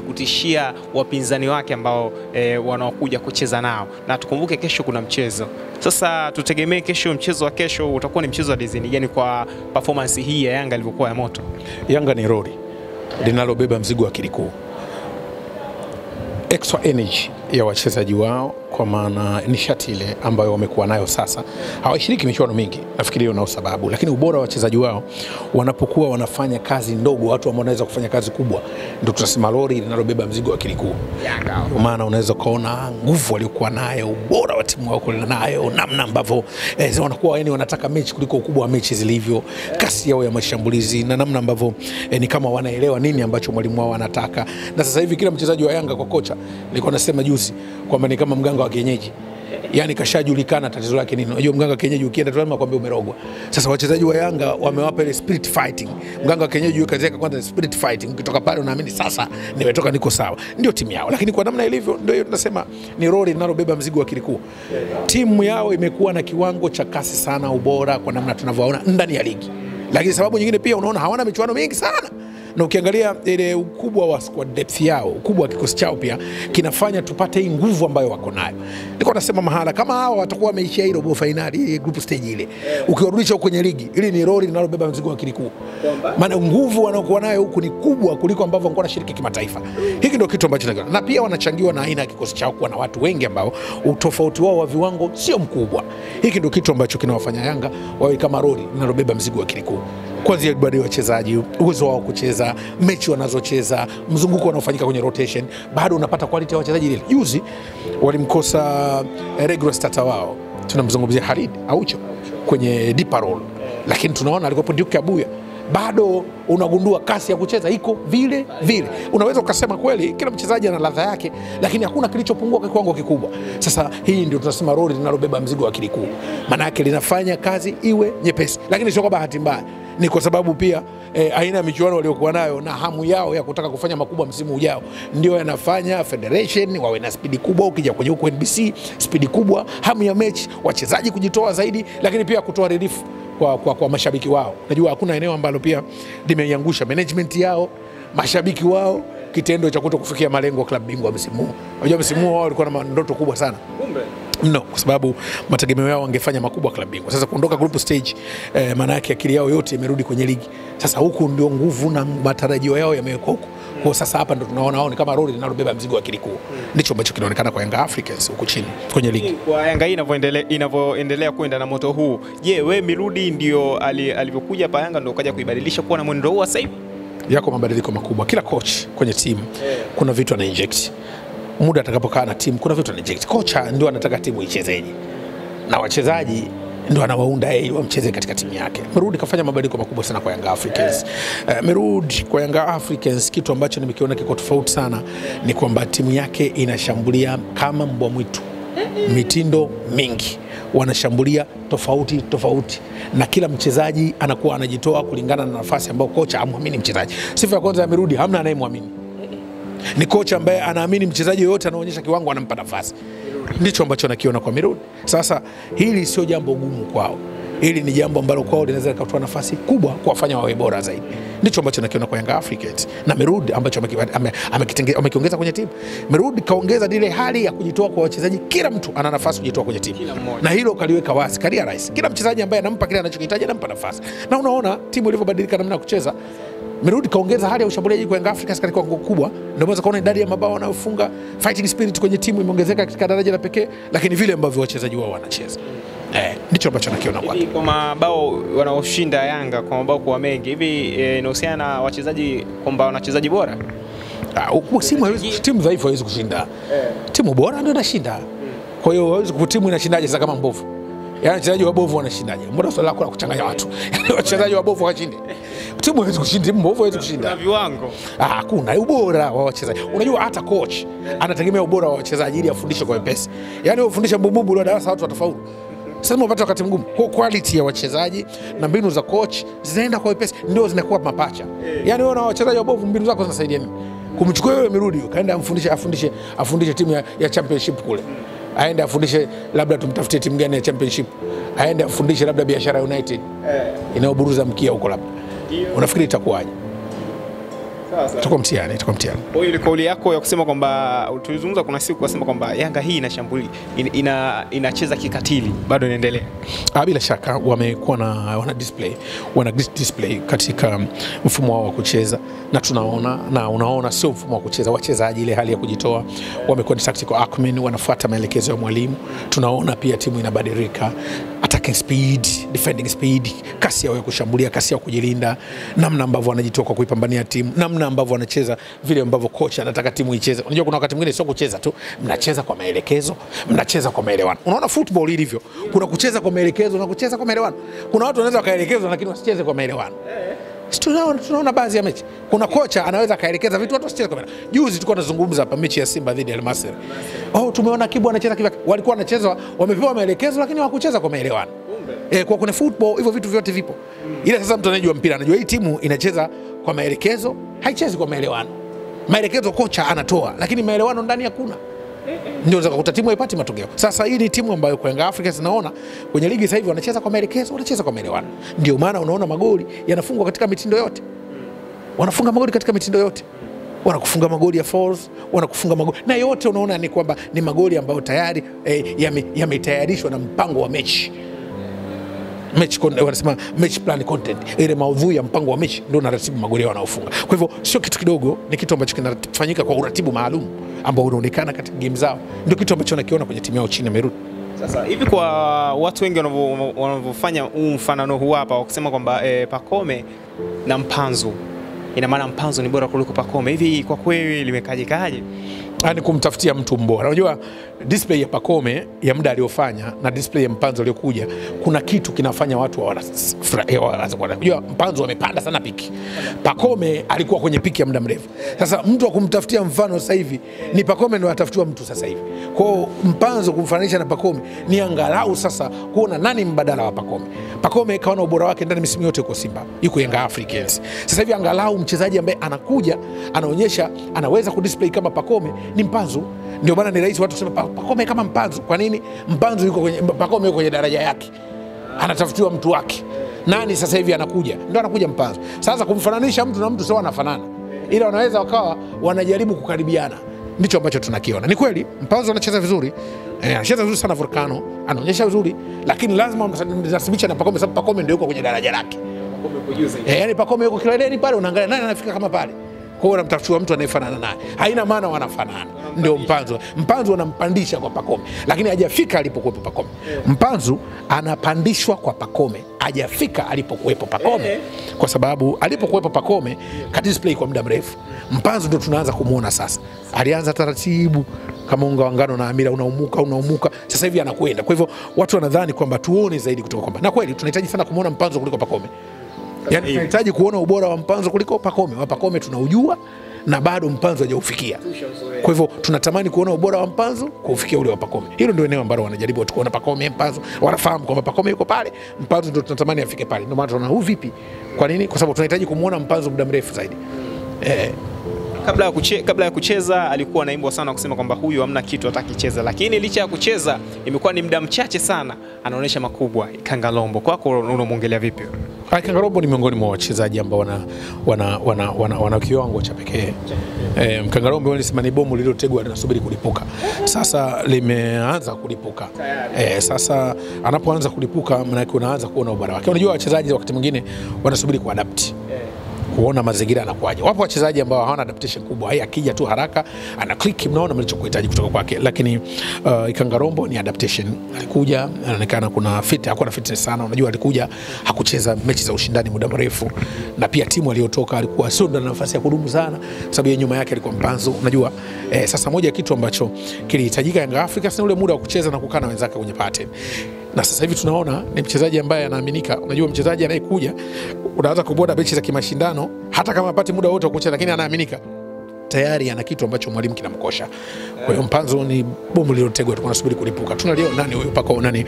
kuzidi kutishia wapinzani wake ambao wanaokuja kucheza nao. Na tukumbuke kesho kuna mchezo. Sasa tutegemee kesho, mchezo wa kesho utakuwa ni mchezo wa design gani kwa performance hii ya Yanga ilivyokuwa ya moto? Yanga ni lori linalobeba mzigo wa kilikuu. Extra energy ya wachezaji wao, kwa maana nishati ile ambayo wamekuwa nayo sasa. Hawashiriki michuano mingi, nafikiri hiyo ndio sababu, lakini ubora wa wachezaji wao wanapokuwa wanafanya kazi ndogo, watu ambao wanaweza kufanya kazi kubwa, ndio tunasema lori linalobeba mzigo wa kilikuu. Kwa maana unaweza kuona nguvu waliokuwa nayo, ubora wa timu wao nayo, namna ambavyo wanakuwa wanataka mechi kuliko ukubwa wa mechi zilivyo, kasi yao ya mashambulizi na namna ambavyo ni kama wanaelewa nini ambacho mwalimu wao anataka. Na sasa hivi kila mchezaji wa Yanga kwa kocha, nilikuwa nasema juzi kwamba ni kama mganga wa kienyeji. Yani kashajulikana tatizo lake nini. Unajua mganga wa kienyeji ukienda tu kwambia umerogwa. Sasa wachezaji wa Yanga wamewapa ile spirit fighting. Mganga wa kienyeji kazi yake kwanza spirit fighting. Ukitoka pale unaamini sasa nimetoka niko sawa. Ndio timu yao. Lakini kwa namna ilivyo ndio tunasema ni lori linalobeba mzigo wa kilikuu. Timu yao imekuwa na kiwango cha kasi sana, ubora kwa namna tunavyoona ndani ya ligi. Lakini sababu nyingine pia unaona hawana michuano mingi sana. Na ukiangalia ile ukubwa wa squad depth yao, ukubwa wa kikosi chao pia kinafanya tupate hii nguvu ambayo wako nayo. Nilikuwa nasema mahala kama hawa watakuwa wameishia ile robo finali, group stage ile, ukiwarudisha kwenye ligi, ili ni lori linalobeba mzigo wa kilikuu. Maana nguvu wanaokuwa nayo huku ni kubwa kuliko ambavyo wanakuwa wanashiriki kimataifa. Hiki ndio kitu ambacho nakiona. Na pia wanachangiwa na aina ya kikosi chao kuwa na watu wengi ambao utofauti wao wa viwango sio mkubwa. Hiki ndio kitu ambacho kinawafanya Yanga wawe kama lori linalobeba mzigo wa kilikuu. Kwanza bado wachezaji, uwezo wao kucheza, mechi wanazocheza, mzunguko unaofanyika kwenye rotation, bado unapata quality ya wachezaji ile. Juzi walimkosa regular starter wao, tunamzungumzia Khalid Aucho kwenye deep role, lakini tunaona alikuwa Duke Abuya, bado unagundua kasi ya kucheza iko vile vile. Unaweza ukasema kweli kila mchezaji ana ladha yake, lakini hakuna kilichopungua kwa kiwango kikubwa. Sasa hii ndio tunasema lori linalobeba mzigo wa kilikuu. Maana yake linafanya kazi iwe nyepesi, lakini sio kwa bahati mbaya. Ni kwa sababu pia aina ya michuano waliokuwa nayo na hamu yao ya kutaka kufanya makubwa msimu ujao ndio yanafanya Federation wawe na spidi kubwa. Ukija kwenye huko NBC, spidi kubwa, hamu ya mechi, wachezaji kujitoa zaidi, lakini pia kutoa relief kwa mashabiki wao. Najua hakuna eneo ambalo pia limeiangusha management yao, mashabiki wao, kitendo cha kutokufikia malengo ya klabu bingwa msimu huu. Unajua msimu huu wao walikuwa na ndoto kubwa sana. No, kwa sababu mategemeo yao wangefanya makubwa klabu bingwa. Sasa kuondoka group stage, maana yake akili yao yote imerudi kwenye ligi. Sasa huku ndio nguvu na matarajio yao yamewekwa huko. Kwa sasa hapa ndio tunaona wao ni kama lori linalobeba mzigo wa kilikuu. Ndicho ambacho kinaonekana kwa Yanga Africans huko chini kwenye ligi. Kwa Yanga hii inavyoendelea kwenda na moto huu, je, wewe Mirudi ndio alivyokuja hapa Yanga ndio kaja kuibadilisha kuwa na mwendo huu sasa hivi? Yako mabadiliko makubwa. Kila coach kwenye timu kuna vitu ana inject. Muda atakapokaa na timu kuna vitu ana inject. Kocha ndio anataka timu ichezeje, na wachezaji ndio anawaunda yeye wamcheze katika timu yake. Mirudi kafanya mabadiliko makubwa sana kwa Yanga Africans. Mirudi kwa Yanga Africans, kitu ambacho nimekiona kiko tofauti sana ni kwamba timu yake inashambulia kama mbwa mwitu, mitindo mingi, wanashambulia tofauti na kila mchezaji anakuwa anajitoa kulingana na nafasi ambayo kocha amwamini mchezaji. Sifa ya kwanza ya Mirudi, hamna anayemwamini. Ni kocha ambaye anaamini mchezaji yote anaonyesha kiwango anampa nafasi. Ndicho ambacho nakiona kwa Mirudi. Sasa hili sio jambo gumu kwao. Hili ni jambo ambalo kwao linaweza kutoa nafasi kubwa kuwafanya wawe bora zaidi. Ndicho ambacho nakiona kwa Yanga Africans. Na Mirudi ambacho amekiongeza kwenye timu. Mirudi kaongeza ile hali ya kujitoa kwa wachezaji, kila mtu ana nafasi kujitoa kwenye timu. Na hilo kaliweka wazi, kalia rais. Kila mchezaji ambaye anampa kile anachokihitaji anampa nafasi. Na unaona timu ilivyobadilika namna ya kucheza. Mirudi kaongeza hali ya ushambuliaji kwa Yanga Africans katika kiwango kubwa. Ndio maana kaona idadi ya mabao wanayofunga, fighting spirit kwenye timu imeongezeka katika daraja la pekee, lakini vile ambavyo wachezaji wao wanacheza. Ndicho ambacho nakiona kwake. Kwa mabao wanaoshinda Yanga kwa mabao kwa mengi hivi, inahusiana na wachezaji kwamba wanachezaji bora? Timu dhaifu haiwezi kushinda. Timu bora ndio inashinda. Kwa hiyo haiwezi timu inashindaje sasa kama mbovu? Yaani wachezaji wabovu wanashindaje? Mbona swali lako la kuchanganya watu? Yaani wachezaji wabovu washinde. Timu haiwezi kushinda, timu mbovu haiwezi kushinda. Na viwango. Hakuna ubora wa wachezaji. Unajua hata coach anategemea ubora wa wachezaji ili afundishe kwa wepesi. Yaani ufundisha mbumbu leo darasa watu watafaulu. Sasa unapata wakati mgumu. Kwa quality ya wachezaji na mbinu za coach zinaenda kwa wepesi, ndio zinakuwa mapacha. Yaani wewe na wachezaji wabovu, mbinu zako zinasaidia nini? Kumchukua yule Mirudi kaenda afundishe timu ya championship kule. Aende afundishe labda tumtafutie timu gani ya championship. Aende afundishe labda Biashara United inayoburuza mkia huko labda. Unafikiri itakuwaje? Itakuwa mtihani. Kwa hiyo ile kauli yako ya kusema kwamba tulizungumza kuna siku kusema kwamba Yanga hii inacheza kikatili bado inaendelea. Bila shaka wamekuwa wana display katika mfumo wao wa kucheza, na unaona sio mfumo wa kucheza, wachezaji ile hali ya kujitoa, wamekuwa ni tactical acumen, wanafuata maelekezo ya mwalimu. Tunaona pia timu inabadilika, attacking speed, defending speed, kasi yao ya kushambulia, kasi yao kujilinda, namna ambavyo wanajitoa kwa kuipambania timu, namna ambavyo wanacheza vile ambavyo kocha anataka timu icheze. Unajua kuna wakati mwingine sio kucheza tu, mnacheza kwa maelekezo, mnacheza kwa maelewano. Unaona football ilivyo, kuna kucheza kwa maelekezo na kucheza kwa maelewano. Kuna watu wanaweza kaelekezwa lakini wasicheze kwa maelewano. Tunaona baadhi ya mechi kuna kocha anaweza kaelekeza vitu watu wasicheze kwa maelewano. Juzi tulikuwa tunazungumza hapa mechi ya Simba dhidi ya Al Masry. Tumeona Kibu anacheza kivyo, walikuwa wanacheza wamepewa maelekezo lakini hawakucheza kwa maelewano. Kwa kuna football hivyo vitu vyote vipo. Ile sasa mtu anajua mpira, anajua hii timu inacheza kwa maelekezo, haichezi kwa maelewano. Maelekezo kocha anatoa lakini maelewano ndani hakuna. Ndio unaweza timu haipati matokeo. Sasa hii ni timu ambayo kwa Young Africans naona kwenye ligi sasa hivi wanacheza kwa maelekezo, wanacheza kwa maelewano. Ndio maana unaona magoli yanafungwa katika mitindo yote. Wanafunga magoli katika mitindo yote. Wanakufunga magoli ya fouls, wanakufunga magoli. Na yote unaona ni kwamba ni magoli ambayo tayari yametayarishwa na mpango wa mechi. Wanasema match plan content, ile maudhui ya mpango wa mechi ndio unaratibu magoli wanaofunga. Kwa hivyo sio kitu kidogo, ni kitu ambacho kinafanyika kwa uratibu maalum ambao unaonekana katika game zao. Ndio kitu ambacho nakiona kwenye timu yao chini ya Merudi. Sasa hivi kwa watu wengi wanavyofanya mfanano huu hapa wakisema kwamba Pacome na Mpanzu, ina maana Mpanzu ni bora kuliko Pacome. Hivi kwa kweli limekaje? Ni kumtafutia mtu mbora. Unajua display ya Pacome ya muda aliyofanya na display ya Mpanzu aliyokuja, kuna kitu kinafanya watu unajua Mpanzu amepanda sana piki. Pacome alikuwa kwenye piki ya muda mrefu. Sasa mtu wa kumtafutia mfano sasa hivi ni Pacome, ndio atafutiwa mtu sasa hivi. Kwa Mpanzu kumfananisha na Pacome ni angalau sasa kuona nani mbadala wa Pacome. Pacome kaona ubora wake ndani misimu yote kwa Simba, yuko Young Africans. Sasa hivi angalau mchezaji ambaye anakuja anaonyesha anaweza kudisplay kama Pacome ni Mpanzu. Ndio maana ni rahisi watu kusema Pacome kama Mpanzu. Kwa nini? Mpanzu yuko kwenye, Pacome yuko kwenye daraja yake, anatafutiwa mtu wake. Nani sasa hivi anakuja? Ndio anakuja Mpanzu. Sasa kumfananisha mtu na mtu sawa anafanana, ila wanaweza wakawa wanajaribu kukaribiana. Ndicho ambacho tunakiona. Ni kweli Mpanzu anacheza vizuri, anacheza vizuri sana Volcano, anaonyesha vizuri, lakini lazima mnasibisha na Pacome, sababu Pacome ndio yuko kwenye daraja lake. Yani Pacome yuko kileleni pale, unaangalia nani anafika kama pale. Kwa hiyo unamtafutia mtu anayefanana naye. Haina maana wanafanana. Ndio Mpanzu anampandisha kwa Pacome, lakini hajafika alipokuwepo Pacome. Mpanzu anapandishwa kwa Pacome, hajafika alipokuwepo Pacome. Kwa sababu alipokuwepo Pacome kadisplay kwa muda mrefu. Mpanzu ndio tunaanza kumuona sasa. Alianza taratibu kama unga wa ngano na amira, unaumuka. Sasa hivi anakwenda. Kwa hivyo watu wanadhani kwamba tuone zaidi kutoka kwamba. Na kweli tunahitaji sana kumuona Mpanzu kuliko Pacome. Yaani tunahitaji kuona ubora wa Mpanzu kuliko Pacome. Wa Pacome tunaujua na bado Mpanzu hajaufikia. Kwa hivyo tunatamani kuona ubora wa Mpanzu kufikia ule wa Pacome. Hilo ndio eneo ambalo wanajaribu watu kuona Pacome, Mpanzu. Wanafahamu kwamba Pacome yuko pale, Mpanzu ndio tunatamani afike pale. Ndio maana tunaona vipi? Kwa nini? Kwa sababu tunahitaji kumuona Mpanzu muda mrefu zaidi. Kabla ya kucheza alikuwa anaimbwa sana kusema kwamba huyu hamna kitu hatakicheza, lakini licha ya kucheza imekuwa ni muda mchache sana anaonyesha makubwa. Kangalombo, kwako unamuongelea vipi? Kangalombo ni miongoni mwa wachezaji ambao wana kiwango cha pekee. Kangalombo walisema ni bomu lililotegwa linasubiri kulipuka. Sasa limeanza kulipuka. Sasa anapoanza kulipuka maana yake unaanza kuona ubora wake. Unajua wachezaji wakati mwingine wanasubiri kuadapt, kuona mazingira yanakuaje. Wapo wachezaji ambao hawana adaptation kubwa, akija tu haraka ana click, mnaona mlichokuhitaji kutoka kwake. Lakini Kangalombo ni adaptation. Alikuja anaonekana kuna hakuwa fitness sana. Unajua alikuja hakucheza mechi za ushindani muda mrefu, na pia timu aliyotoka alikuwa sio na nafasi ya kudumu sana sababu nyuma yake alikuwa Mpanzu. Unajua sasa moja ya kitu ambacho kilihitajika Young Africans ni ule muda wa kucheza na kukaa na wenzake kwenye pattern. Na sasa hivi tunaona ni mchezaji ambaye anaaminika. Unajua mchezaji anayekuja unaanza kuboda mechi za kimashindano hata kama apate muda wote wa kucheza, lakini anaaminika tayari ana kitu ambacho mwalimu kinamkosha. Kwa hiyo Mpanzu ni bomu lililotegwa, tunasubiri kulipuka. Tunaliona nani huyo Pacome, nani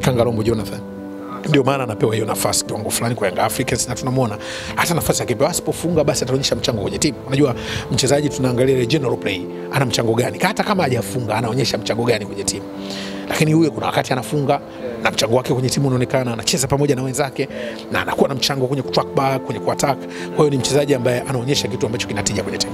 Kangalombo Jonathan. Ndio maana anapewa hiyo nafasi kiwango fulani kwa Young Africans, na tunamwona hata nafasi akipewa asipofunga basi ataonyesha mchango kwenye timu. Unajua mchezaji tunaangalia ile general play, ana mchango gani? Hata kama hajafunga anaonyesha mchango gani kwenye timu. lakini huyo kuna wakati anafunga na mchango wake kwenye timu unaonekana, anacheza pamoja na wenzake na anakuwa na mchango kwenye track back, kwenye kuattack. Kwa hiyo ni mchezaji ambaye anaonyesha kitu ambacho kinatija kwenye timu.